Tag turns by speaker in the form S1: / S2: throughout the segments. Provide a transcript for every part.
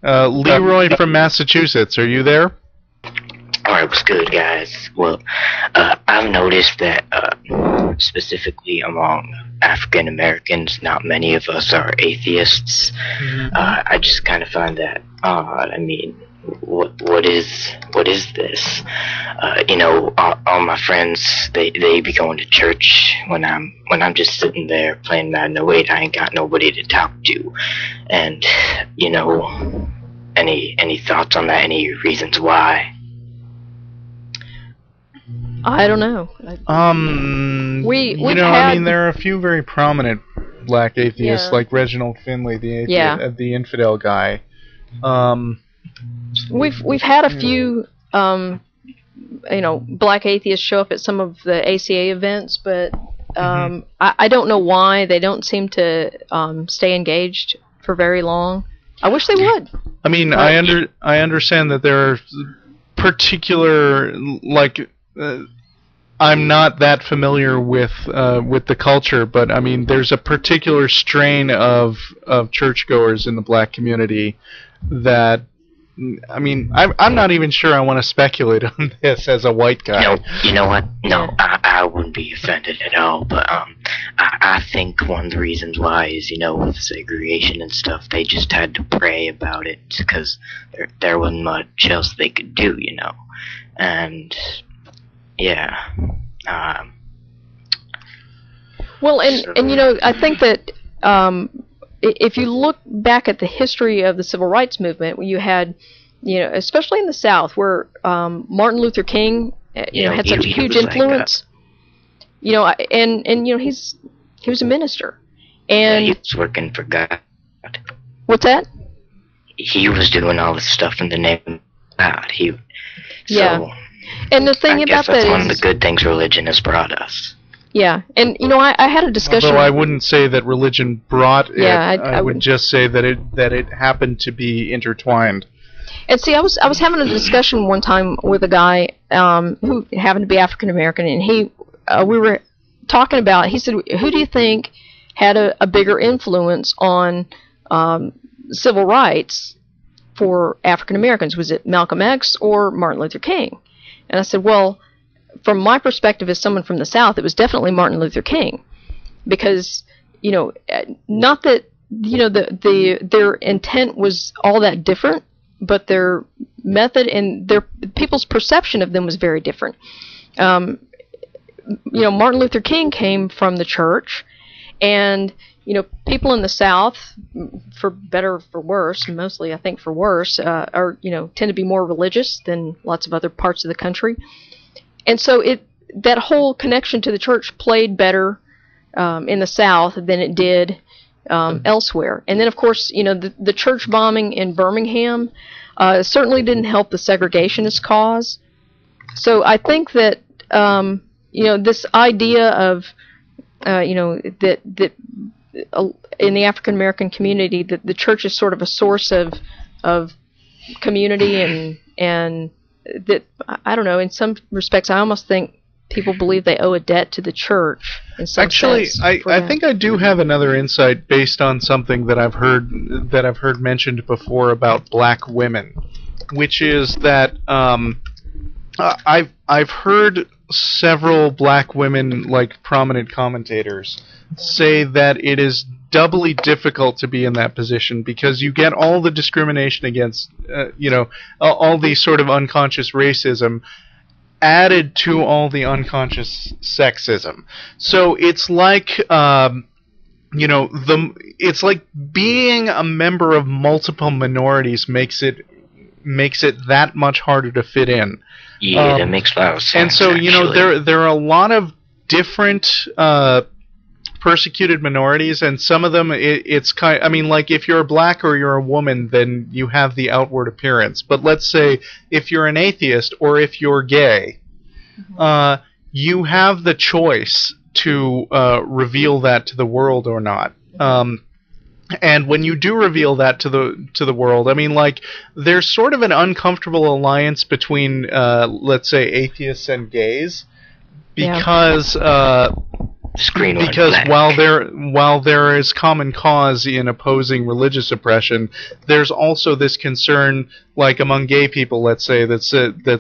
S1: Leroy from Massachusetts, are you there?
S2: Alright, what's good, guys? Well, I've noticed that, specifically among African Americans, not many of us are atheists. I just kind of find that odd. I mean, what is this? All my friends, they be going to church when I'm just sitting there playing Madden 08. I ain't got nobody to talk to, and any thoughts on that? Any reasons why?
S3: I don't know.
S1: I mean, there are a few very prominent black atheists, like Reginald Finley, the infidel guy.
S3: We've had a few, black atheists show up at some of the ACA events, but I don't know why they don't seem to stay engaged for very long. I wish they would.
S1: I mean, I understand that there are particular, I'm not that familiar with the culture, but I mean, there's a particular strain of churchgoers in the black community that, I mean, I'm not even sure I want to speculate on this as a white guy.
S2: No, you know what? No, I wouldn't be offended at all, but I think one of the reasons why is, with segregation and stuff, they just had to pray about it because there wasn't much else they could do, and yeah.
S3: Well, and I think that if you look back at the history of the civil rights movement, you had, especially in the South, where Martin Luther King, had such a huge influence. He was a minister, and
S2: he was working for God.
S3: What's that?
S2: He was doing all this stuff in the name of God.
S3: And the thing about that is,
S2: that's one of the good things religion has brought us.
S3: Yeah, and I had a discussion.
S1: Although I wouldn't say that religion brought it. I would just say that it happened to be intertwined.
S3: And see, I was having a discussion one time with a guy who happened to be African American, and we were talking about. He said, "Who do you think had a bigger influence on civil rights for African Americans? Was it Malcolm X or Martin Luther King?" And I said, well, from my perspective as someone from the South, it was definitely Martin Luther King, because, not that, their intent was all that different, but their method and people's perception of them was very different. Martin Luther King came from the church, and, people in the South, for better or for worse, mostly I think for worse, tend to be more religious than lots of other parts of the country. And so that whole connection to the church played better in the South than it did elsewhere. And then, of course, the church bombing in Birmingham certainly didn't help the segregationist cause. So I think that, this idea of, that in the African American community, that the church is sort of a source of community, and that, I don't know, in some respects, I almost think people believe they owe a debt to the church in some sense.
S1: Actually, I think I do have another insight based on something that I've heard mentioned before about black women, which is that I've heard several black women, like prominent commentators, say that it is doubly difficult to be in that position because you get all the discrimination against, all the sort of unconscious racism added to all the unconscious sexism. So it's like, it's like being a member of multiple minorities makes it that much harder to fit in.
S2: Yeah, that makes a lot of sense.
S1: And so, there are a lot of different persecuted minorities, and some of them it's kind. I mean, like if you're black or you're a woman, then you have the outward appearance. But let's say if you're an atheist or if you're gay, you have the choice to reveal that to the world or not. And when you do reveal that to the world, I mean, like, there's sort of an uncomfortable alliance between, let's say, atheists and gays, because
S2: screen went
S1: because
S2: black.
S1: while there is common cause in opposing religious oppression, there's also this concern, like among gay people, let's say, that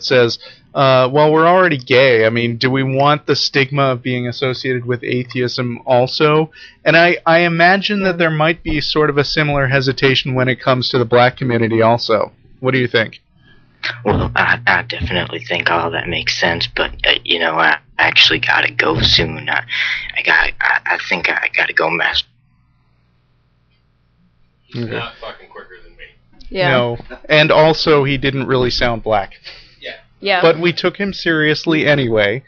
S1: says, well, we're already gay. I mean, do we want the stigma of being associated with atheism also? And I imagine that there might be sort of a similar hesitation when it comes to the black community also. What do you think?
S2: Well, I definitely think all that makes sense, but you know, I actually gotta go soon. I think I gotta go master.
S4: He's not fucking quicker than me.
S3: Yeah.
S1: No, and also he didn't really sound black.
S4: Yeah.
S3: Yeah.
S1: But we took him seriously anyway.